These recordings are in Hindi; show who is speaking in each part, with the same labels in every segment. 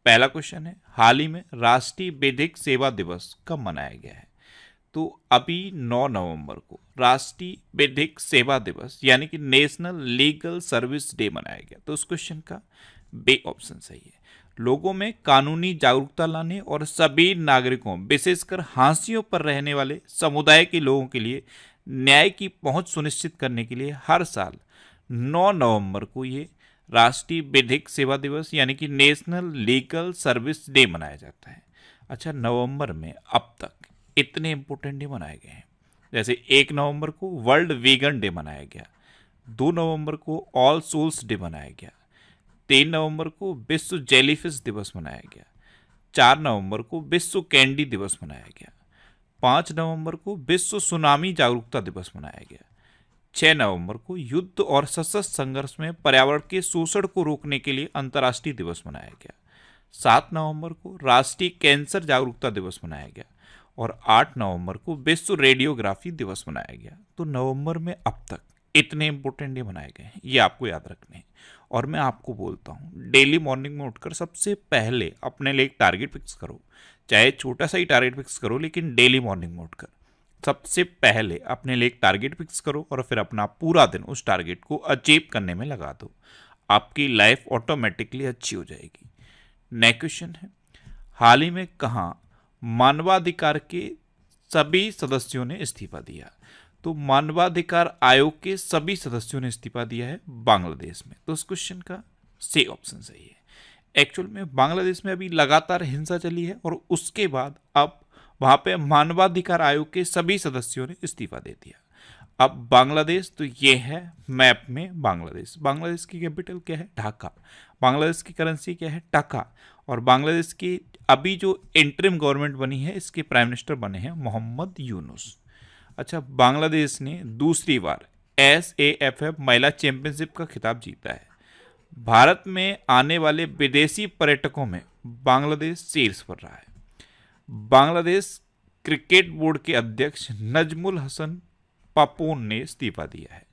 Speaker 1: पहला क्वेश्चन है, हाल ही में राष्ट्रीय विधिक सेवा दिवस कब मनाया गया है? तो अभी 9 नवंबर को राष्ट्रीय विधिक सेवा दिवस यानी कि नेशनल लीगल सर्विस डे मनाया गया। तो उस क्वेश्चन का बी ऑप्शन सही है। लोगों में कानूनी जागरूकता लाने और सभी नागरिकों विशेषकर हाशियों पर रहने वाले समुदाय के लोगों के लिए न्याय की पहुंच सुनिश्चित करने के लिए हर साल 9 नवंबर को ये राष्ट्रीय विधिक सेवा दिवस यानी कि नेशनल लीगल सर्विस डे मनाया जाता है। अच्छा, नवंबर में अब तक इतने इंपॉर्टेंट डे मनाए गए हैं, जैसे 1 नवंबर को वर्ल्ड वीगन डे मनाया गया, 2 नवंबर को ऑल सोल्स डे मनाया गया, 3 नवंबर को विश्व जेलीफिश दिवस मनाया गया, 4 नवंबर को विश्व कैंडी दिवस मनाया गया, 5 नवंबर को विश्व सुनामी जागरूकता दिवस मनाया गया, 6 नवंबर को युद्ध और सशस्त्र संघर्ष में पर्यावरण के शोषण को रोकने के लिए अंतर्राष्ट्रीय दिवस मनाया गया, 7 नवंबर को राष्ट्रीय कैंसर जागरूकता दिवस मनाया गया और 8 नवंबर को विश्व रेडियोग्राफी दिवस मनाया गया। तो नवंबर में अब तक इतने इंपॉर्टेंट डे मनाए गए हैं, ये आपको याद रखने हैं। और मैं आपको बोलता हूँ, डेली मॉर्निंग में उठकर सबसे पहले अपने लिए एक टारगेट फिक्स करो, चाहे छोटा सा ही टारगेट फिक्स करो, लेकिन डेली मॉर्निंग में उठकर सबसे पहले अपने लिए एक टारगेट फिक्स करो और फिर अपना पूरा दिन उस टारगेट को अचीव करने में लगा दो। आपकी लाइफ ऑटोमेटिकली अच्छी हो जाएगी। नेक्स्ट क्वेश्चन है, हाल ही में कहाँ मानवाधिकार के सभी सदस्यों ने इस्तीफा दिया? तो मानवाधिकार आयोग के सभी सदस्यों ने इस्तीफा दिया है बांग्लादेश में। तो उस क्वेश्चन का सी ऑप्शन सही है। एक्चुअल में बांग्लादेश में अभी लगातार हिंसा चली है और उसके बाद अब वहां पे मानवाधिकार आयोग के सभी सदस्यों ने इस्तीफा दे दिया। अब बांग्लादेश, तो ये है मैप में बांग्लादेश। बांग्लादेश की कैपिटल क्या है? ढाका। बांग्लादेश की करेंसी क्या है? टका। और बांग्लादेश की अभी जो इंटरिम गवर्नमेंट बनी है, इसके प्राइम मिनिस्टर बने हैं मोहम्मद यूनुस। अच्छा, बांग्लादेश ने दूसरी बार SAFF महिला चैंपियनशिप का खिताब जीता है। भारत में आने वाले विदेशी पर्यटकों में बांग्लादेश शीर्ष पर रहा है। बांग्लादेश क्रिकेट बोर्ड के अध्यक्ष नजमुल हसन पापोन ने इस्तीफा दिया है।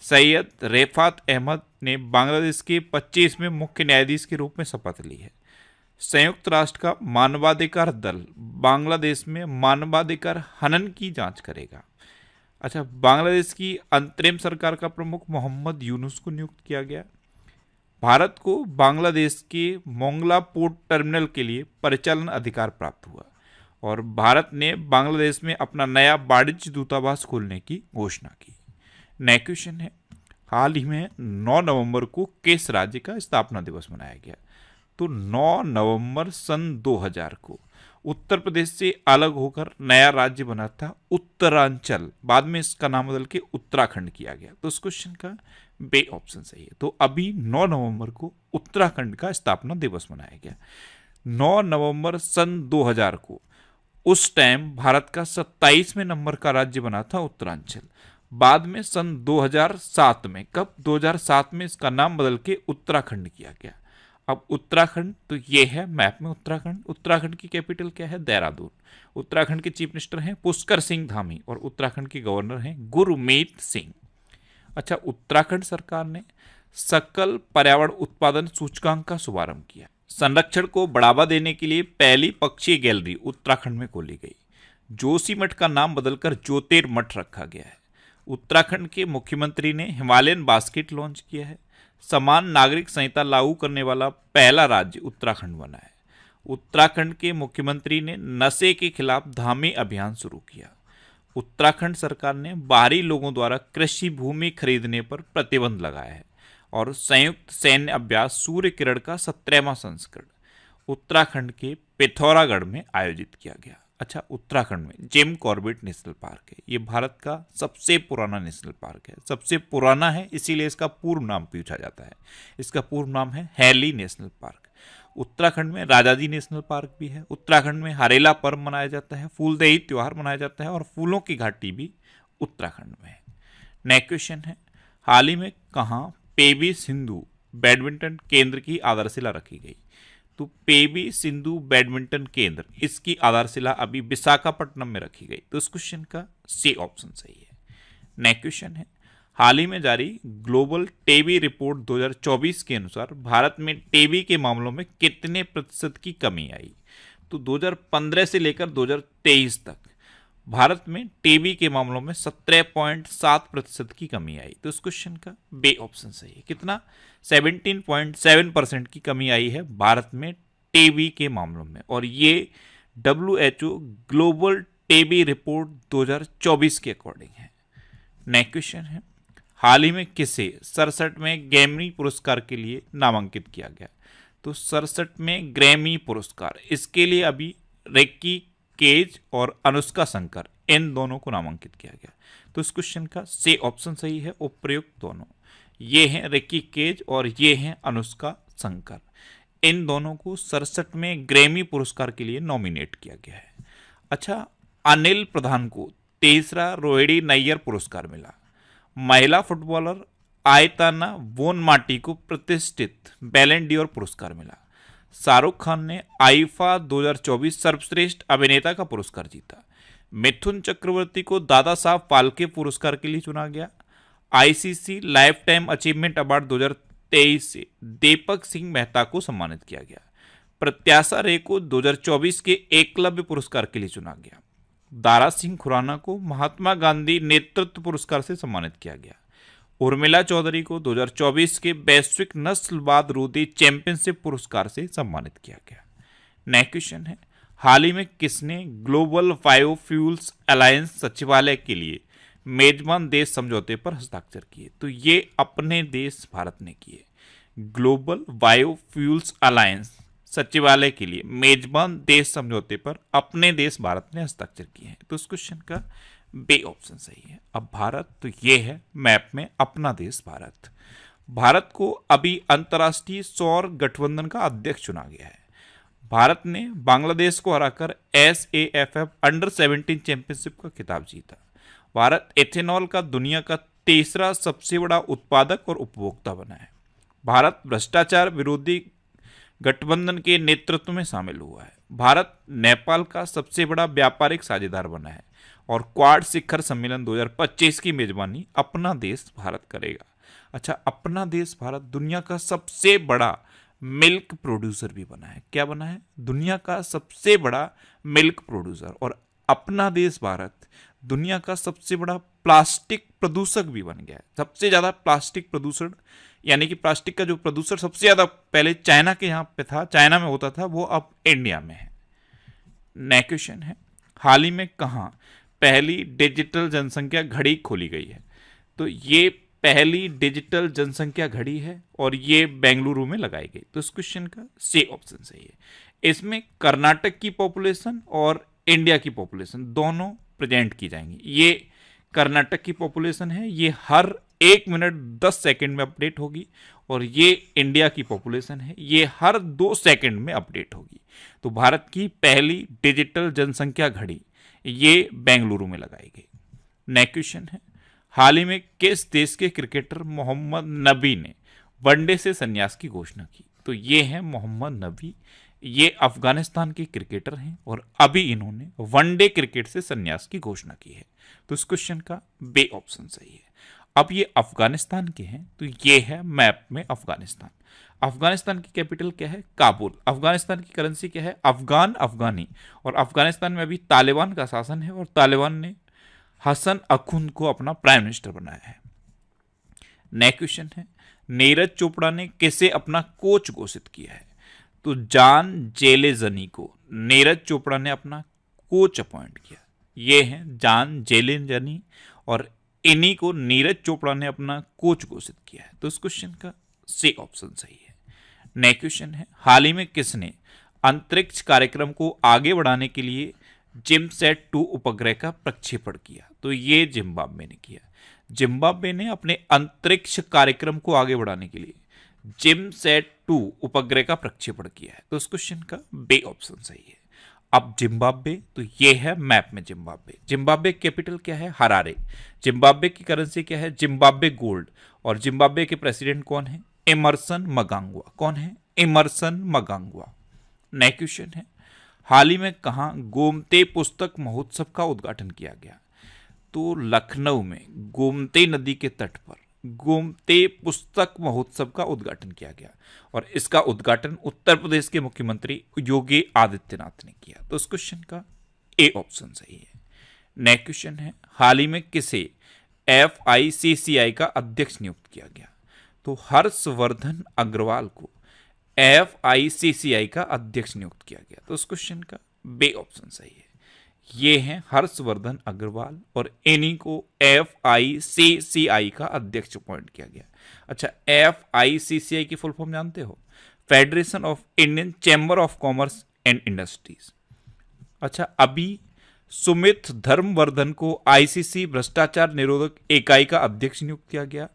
Speaker 1: सैयद रेफात अहमद ने बांग्लादेश के 25वें मुख्य न्यायाधीश के रूप में शपथ ली है। संयुक्त राष्ट्र का मानवाधिकार दल बांग्लादेश में मानवाधिकार हनन की जांच करेगा। अच्छा, बांग्लादेश की अंतरिम सरकार का प्रमुख मोहम्मद यूनुस को नियुक्त किया गया। भारत को बांग्लादेश के मोंगला पोर्ट टर्मिनल के लिए परिचालन अधिकार प्राप्त हुआ और भारत ने बांग्लादेश में अपना नया वाणिज्य दूतावास खोलने की घोषणा की। नेक्स्ट क्वेश्चन है, हाल ही में 9 नवंबर को किस राज्य का स्थापना दिवस मनाया गया? तो 9 नवंबर सन 2000 को उत्तर प्रदेश से अलग होकर नया राज्य बना था उत्तरांचल, बाद में इसका नाम बदल के उत्तराखंड किया गया। तो इस क्वेश्चन का बे ऑप्शन सही है। तो अभी 9 नवंबर को उत्तराखंड का स्थापना दिवस मनाया गया। 9 नवंबर सन 2000 को उस टाइम भारत का 27वें नंबर का राज्य बना था उत्तरांचल। बाद में सन 2007 में, कब? 2007 में इसका नाम बदल के उत्तराखंड किया गया। अब उत्तराखंड, तो ये है मैप में उत्तराखंड। उत्तराखंड की कैपिटल क्या है? देहरादून। उत्तराखंड के चीफ मिनिस्टर हैं पुष्कर सिंह धामी और उत्तराखंड के गवर्नर हैं गुरमीत सिंह। अच्छा, उत्तराखंड सरकार ने सकल पर्यावरण उत्पादन सूचकांक का शुभारंभ किया। संरक्षण को बढ़ावा देने के लिए पहली पक्षी गैलरी उत्तराखंड में खोली गई। जोशीमठ का नाम बदलकर ज्योतिर्मठ रखा गया है। उत्तराखंड के मुख्यमंत्री ने हिमालयन बास्केट लॉन्च किया है। समान नागरिक संहिता लागू करने वाला पहला राज्य उत्तराखंड बना है। उत्तराखंड के मुख्यमंत्री ने नशे के खिलाफ धामी अभियान शुरू किया। उत्तराखंड सरकार ने बाहरी लोगों द्वारा कृषि भूमि खरीदने पर प्रतिबंध लगाया है और संयुक्त सैन्य अभ्यास सूर्य किरण का 17वां संस्करण उत्तराखंड के पिथौरागढ़ में आयोजित किया गया। अच्छा, उत्तराखंड में जिम कॉर्बेट नेशनल पार्क है। ये भारत का सबसे पुराना नेशनल पार्क है। सबसे पुराना है इसीलिए इसका पूर्व नाम पूछा जाता है। इसका पूर्व नाम है हैली नेशनल पार्क। उत्तराखंड में राजाजी नेशनल पार्क भी है। उत्तराखंड में हरेला पर्व मनाया जाता है, फूलदेई त्योहार मनाया जाता है और फूलों की घाटी भी उत्तराखंड में है। नेक्स्ट क्वेश्चन है, हाल ही में कहाँ पीवी सिंधु बैडमिंटन केंद्र की आधारशिला रखी गई? तो पीवी सिंधु बैडमिंटन केंद्र, इसकी आधारशिला अभी विशाखापट्टनम में रखी गई। तो इस क्वेश्चन का सी ऑप्शन सही है। नेक्स्ट क्वेश्चन है, हाल ही में जारी ग्लोबल टीबी रिपोर्ट 2024 के अनुसार भारत में टीबी के मामलों में कितने प्रतिशत की कमी आई? तो 2015 से लेकर 2023 तक भारत में टीबी के मामलों में 17.7% की कमी आई। तो इस क्वेश्चन का बे ऑप्शन सही है। कितना? 17.7% की कमी आई है भारत में टीबी के मामलों में, और ये WHO ग्लोबल टीबी रिपोर्ट 2024 के अकॉर्डिंग है। नेक्स्ट क्वेश्चन है, हाल ही में किसे 67 में ग्रैमी पुरस्कार के लिए नामांकित किया गया? तो 67 में ग्रैमी पुरस्कार, इसके लिए अभी रिकी केज और अनुष्का शंकर, इन दोनों को नामांकित किया गया। तो इस क्वेश्चन का सी ऑप्शन सही है, उपयुक्त दोनों। ये हैं रिकी केज और ये हैं अनुष्का शंकर, इन दोनों को 67 में ग्रैमी पुरस्कार के लिए नॉमिनेट किया गया है। अच्छा, अनिल प्रधान को तीसरा रोहिणी नैयर पुरस्कार मिला। महिला फुटबॉलर आयताना वोनमाटी को प्रतिष्ठित बैलन डी'ओर पुरस्कार मिला। शाहरुख खान ने आईफा 2024 सर्वश्रेष्ठ अभिनेता का पुरस्कार जीता। मिथुन चक्रवर्ती को दादा साहब फाल्के पुरस्कार के लिए चुना गया। ICC life time achievement award 2023 से दीपक सिंह मेहता को सम्मानित किया गया। प्रत्याशा रे को 2024 के एकलव्य पुरस्कार के लिए चुना गया। दारा सिंह खुराना को महात्मा गांधी नेतृत्व पुरस्कार से सम्मानित किया गया। उर्मिला चौधरी को 2024 के वैश्विक नस्लवाद रोधी चैंपियनशिप पुरस्कार से सम्मानित किया गया। नेक्स्ट क्वेश्चन है, हाल ही में किसने ग्लोबल बायोफ्यूल्स अलायंस सचिवालय के लिए मेजबान देश समझौते पर हस्ताक्षर किए? तो ये अपने देश भारत ने किए। ग्लोबल बायोफ्यूल्स अलायंस सचिवालय के लिए मेजबान देश समझौते पर अपने देश भारत ने हस्ताक्षर किए हैं। तो इस क्वेश्चन का बे ऑप्शन सही है। अब भारत, तो ये है मैप में अपना देश भारत। भारत को अभी अंतर्राष्ट्रीय सौर गठबंधन का अध्यक्ष चुना गया है। भारत ने बांग्लादेश को हराकर SAFF अंडर 17 चैंपियनशिप का खिताब जीता। भारत एथेनॉल का दुनिया का तीसरा सबसे बड़ा उत्पादक और उपभोक्ता बना है। भारत भ्रष्टाचार विरोधी गठबंधन के नेतृत्व में शामिल हुआ है। भारत नेपाल का सबसे बड़ा व्यापारिक साझेदार बना है और क्वाड शिखर सम्मेलन 2025 की मेजबानी अपना देश भारत करेगा। अच्छा, अपना देश भारत दुनिया का सबसे बड़ा मिल्क प्रोड्यूसर भी बना है। क्या बना है? दुनिया का सबसे बड़ा मिल्क प्रोड्यूसर। और अपना देश भारत दुनिया का सबसे बड़ा प्लास्टिक प्रदूषक भी बन गया है। सबसे ज्यादा प्लास्टिक प्रदूषण, यानी कि प्लास्टिक का जो प्रदूषण सबसे ज्यादा पहले चाइना के यहाँ पे था, चाइना में होता था, वो अब इंडिया में है। नेक्स्ट क्वेश्चन है, हाल ही में कहाँ पहली डिजिटल जनसंख्या घड़ी खोली गई है? तो ये पहली डिजिटल जनसंख्या घड़ी है और ये बेंगलुरु में लगाई गई। तो इस क्वेश्चन का सी ऑप्शन सही है। इसमें कर्नाटक की पॉपुलेशन और इंडिया की पॉपुलेशन दोनों प्रेजेंट की जाएंगी। ये कर्नाटक की पॉपुलेशन है, ये हर 1 मिनट 10 सेकंड में अपडेट होगी, और ये इंडिया की पॉपुलेशन है, ये हर 2 सेकंड में अपडेट होगी। तो भारत की पहली डिजिटल जनसंख्या घड़ी ये बेंगलुरु में लगाई गई। नेक्स्ट क्वेश्चन है, हाल ही में किस देश के क्रिकेटर मोहम्मद नबी ने वनडे से संन्यास की घोषणा की? तो ये है मोहम्मद नबी, ये अफगानिस्तान के क्रिकेटर हैं और अभी इन्होंने वनडे क्रिकेट से संन्यास की घोषणा की है। तो इस क्वेश्चन का बे ऑप्शन सही है। अब ये अफगानिस्तान के हैं, तो ये है मैप में अफगानिस्तान। अफगानिस्तान की कैपिटल क्या है? काबुल। अफगानिस्तान की करेंसी क्या है? अफगान अफगानी। और अफगानिस्तान में अभी तालिबान का शासन है और तालिबान ने हसन अखुंद को अपना प्राइम मिनिस्टर बनाया है। नेक्स्ट क्वेश्चन है, नीरज चोपड़ा ने किसे अपना कोच घोषित किया है? तो जान जेलेजनी को नीरज चोपड़ा ने अपना कोच अपॉइंट किया। ये हैं जान जेलेजनी और इन्हीं को नीरज चोपड़ा ने अपना कोच घोषित किया है। तो इस क्वेश्चन का सी ऑप्शन सही है। नेक्स्ट क्वेश्चन है, हाल ही में किसने अंतरिक्ष कार्यक्रम को आगे बढ़ाने के लिए जिमसैट 2 उपग्रह का प्रक्षेपण किया? तो ये जिम्बाब्वे ने किया। जिम्बाब्वे ने अपने अंतरिक्ष कार्यक्रम को आगे बढ़ाने के लिए जिमसैट 2 उपग्रह का प्रक्षेपण किया है। तो इस क्वेश्चन का बे ऑप्शन सही है। अब जिम्बाब्वे, तो ये है मैप में जिम्बाब्वे। जिम्बाब्वे कैपिटल क्या है? हरारे। जिम्बाब्वे की करेंसी क्या है? Zimbabwe gold. और जिम्बाब्वे के प्रेसिडेंट कौन है? एमरसन मगांगवा। कौन है? एमरसन मगांगवा। नेक्स्ट क्वेश्चन है, हाल ही में कहाँ गोमते पुस्तक महोत्सव का उद्घाटन किया गया? तो लखनऊ में गोमती नदी के तट पर गोमती पुस्तक महोत्सव का उद्घाटन किया गया और इसका उद्घाटन उत्तर प्रदेश के मुख्यमंत्री योगी आदित्यनाथ ने किया। तो इस क्वेश्चन का ए ऑप्शन सही है। नेक्स्ट क्वेश्चन है, हाल ही में किसे FICCI का अध्यक्ष नियुक्त किया गया? तो हर्षवर्धन अग्रवाल को FICCI का अध्यक्ष नियुक्त किया गया। तो इस क्वेश्चन का बी ऑप्शन सही है। ये हैं हर्षवर्धन अग्रवाल और इन्हीं को FICCI का अध्यक्ष अपॉइंट किया गया। अच्छा, FICCI की फुल फॉर्म जानते हो? Federation of Indian chamber of commerce and industries. अच्छा, अभी सुमित धर्मवर्धन को ICC भ्रष्टाचार निरोधक इकाई का अध्यक्ष नियुक्त किया गया।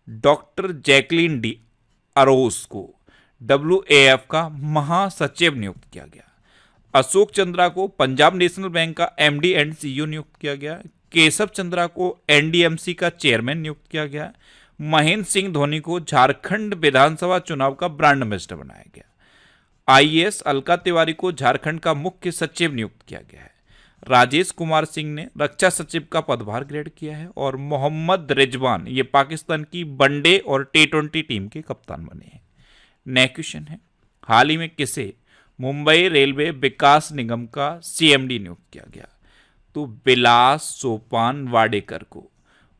Speaker 1: डॉक्टर जैकलीन डी अरोस को WAF का महासचिव नियुक्त किया गया। अशोक चंद्रा को पंजाब नेशनल बैंक का MD एंड CEO नियुक्त किया गया। केशव चंद्रा को NDMC का चेयरमैन नियुक्त किया गया। महेंद्र सिंह धोनी को झारखंड विधानसभा चुनाव का ब्रांड एम्बेसडर बनाया गया। IAS अलका तिवारी को झारखंड का मुख्य सचिव नियुक्त किया गया है। राजेश कुमार सिंह ने रक्षा सचिव का पदभार ग्रहण किया है और मोहम्मद रिजवान ये पाकिस्तान की वनडे और T20 टीम के कप्तान बने हैं। नेक्स्ट क्वेश्चन है, हाल ही में किसे मुंबई रेलवे विकास निगम का CMD नियुक्त किया गया? तो विलास सोपान वाडेकर को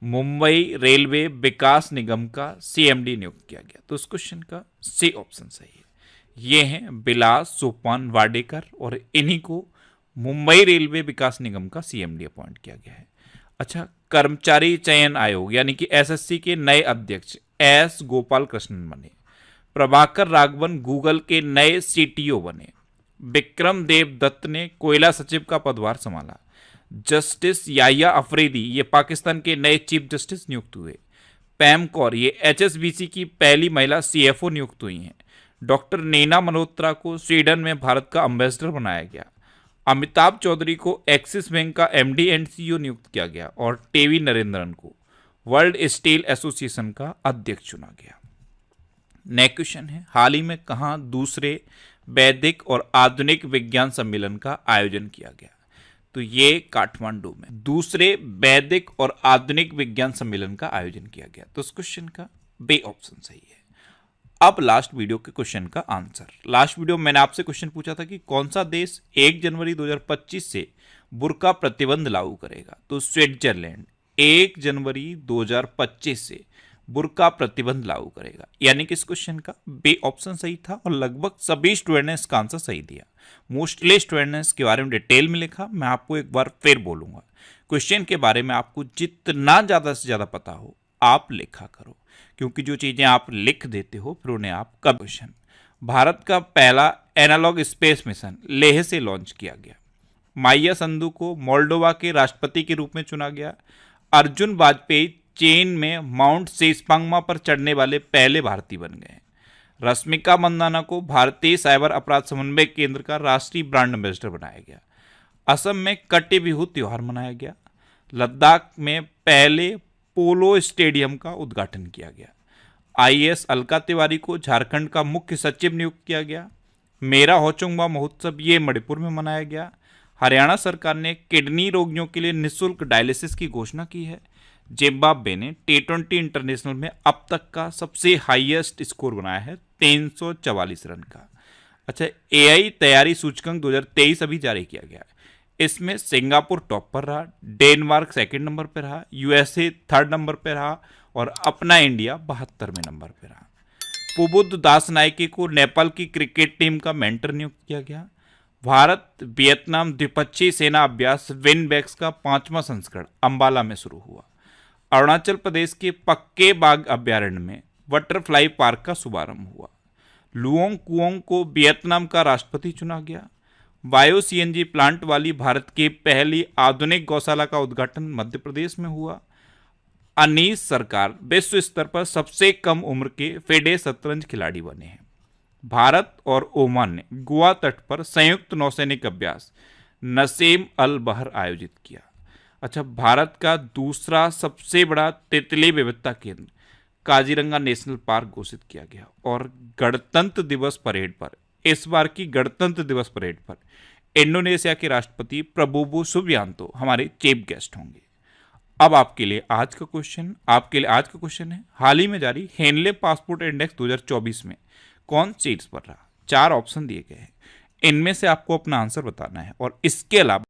Speaker 1: मुंबई रेलवे विकास निगम का CMD नियुक्त किया गया। तो इस क्वेश्चन का सी ऑप्शन सही है। ये हैं विलास सोपान वाडेकर और इन्हीं को मुंबई रेलवे विकास निगम का CMD अपॉइंट किया गया है। अच्छा, कर्मचारी चयन आयोग यानी कि SSC के नए अध्यक्ष S गोपाल कृष्णन बने। प्रभाकर राघवन गूगल के नए CTO बने। विक्रम देव दत्त ने कोयला सचिव का पदभार संभाला। जस्टिस याया अफरीदी ये पाकिस्तान के नए चीफ जस्टिस नियुक्त हुए। पैम कौर ये HSBC की पहली महिला CFO नियुक्त हुई हैं। डॉक्टर नैना मल्होत्रा को स्वीडन में भारत का एम्बेसडर बनाया गया। अमिताभ चौधरी को एक्सिस बैंक का MD एंड CEO नियुक्त किया गया और टेवी नरेंद्रन को वर्ल्ड स्टील एसोसिएशन का अध्यक्ष चुना गया। नेक्स्ट क्वेश्चन है, हाल ही में कहाँ दूसरे वैदिक और आधुनिक विज्ञान सम्मेलन का आयोजन किया गया? तो ये काठमांडू में दूसरे वैदिक और आधुनिक विज्ञान सम्मेलन का आयोजन किया गया। तो इस क्वेश्चन का बी ऑप्शन सही है। अब लास्ट वीडियो के क्वेश्चन का आंसर। लास्ट वीडियो में मैंने आपसे क्वेश्चन पूछा था कि कौन सा देश 1 जनवरी 2025 से बुर्का प्रतिबंध लागू करेगा? तो स्विट्जरलैंड 1 जनवरी 2025 से बुर्का प्रतिबंध लागू करेगा। यानी कि इस क्वेश्चन का बी ऑप्शन सही था और लगभग सभी स्टूडेंट ने इसका आंसर सही दिया। मोस्टली स्टूडेंट ने इसके बारे में डिटेल में लिखा। मैं आपको एक बार फिर बोलूंगा, क्वेश्चन के बारे में आपको जितना ज़्यादा से ज़्यादा पता हो आप लिखा करो, क्योंकि जो चीज़ें आप लिख देते हो फिर उन्हें आप कब। क्वेश्चन, भारत का पहला एनालॉग स्पेस मिशन लेह से लॉन्च किया गया। माइया संधू को मोल्डोवा के राष्ट्रपति के रूप में चुना गया। अर्जुन वाजपेयी चीन में माउंट सेस्पांगमा पर चढ़ने वाले पहले भारतीय बन गए। रश्मिका मंदाना को भारतीय साइबर अपराध समन्वय केंद्र का राष्ट्रीय ब्रांड एम्बेसडर बनाया गया। असम में कट्टी बिहू त्योहार मनाया गया। लद्दाख में पहले पोलो स्टेडियम का उद्घाटन किया गया। IAS अलका तिवारी को झारखंड का मुख्य सचिव नियुक्त किया गया। मेरा होचुंगबा महोत्सव ये मणिपुर में मनाया गया। हरियाणा सरकार ने किडनी रोगियों के लिए निःशुल्क डायलिसिस की घोषणा की है। जिम्बाब्वे ने T20 इंटरनेशनल में अब तक का सबसे हाईएस्ट स्कोर बनाया है 344 रन का। अच्छा, AI तैयारी सूचकांक 2023 अभी जारी किया गया है। इसमें सिंगापुर टॉप पर रहा, डेनमार्क सेकंड नंबर पर रहा, USA थर्ड नंबर पर रहा और अपना इंडिया 72वें नंबर पर रहा। पुबुद्ध दास नायके को नेपाल की क्रिकेट टीम का मेंटर नियुक्त किया गया। भारत वियतनाम द्विपक्षीय सेना अभ्यास विनबैक्स का 5वां संस्करण अंबाला में शुरू हुआ। अरुणाचल प्रदेश के पक्के बाग अभ्यारण्य में बटरफ्लाई पार्क का शुभारंभ हुआ। लुओंग कुओंग को वियतनाम का राष्ट्रपति चुना गया। बायो CNG प्लांट वाली भारत की पहली आधुनिक गौशाला का उद्घाटन मध्य प्रदेश में हुआ। अनीस सरकार विश्व स्तर पर सबसे कम उम्र के फेडे शतरंज खिलाड़ी बने हैं। भारत और ओमान ने गोवा तट पर संयुक्त नौसैनिक अभ्यास नसीम अल बहर आयोजित किया। अच्छा, भारत का दूसरा सबसे बड़ा तितली विविधता केंद्र काजीरंगा नेशनल पार्क घोषित किया गया। और गणतंत्र दिवस परेड पर, इस बार की गणतंत्र दिवस परेड पर इंडोनेशिया के राष्ट्रपति प्रबोवो सुबियांतो हमारे चीफ गेस्ट होंगे। अब आपके लिए आज का क्वेश्चन है, हाल ही में जारी हेनले पासपोर्ट इंडेक्स 2024 में कौन सीट्स पर रहा। 4 ऑप्शन दिए गए हैं, इनमें से आपको अपना आंसर बताना है और इसके अलावा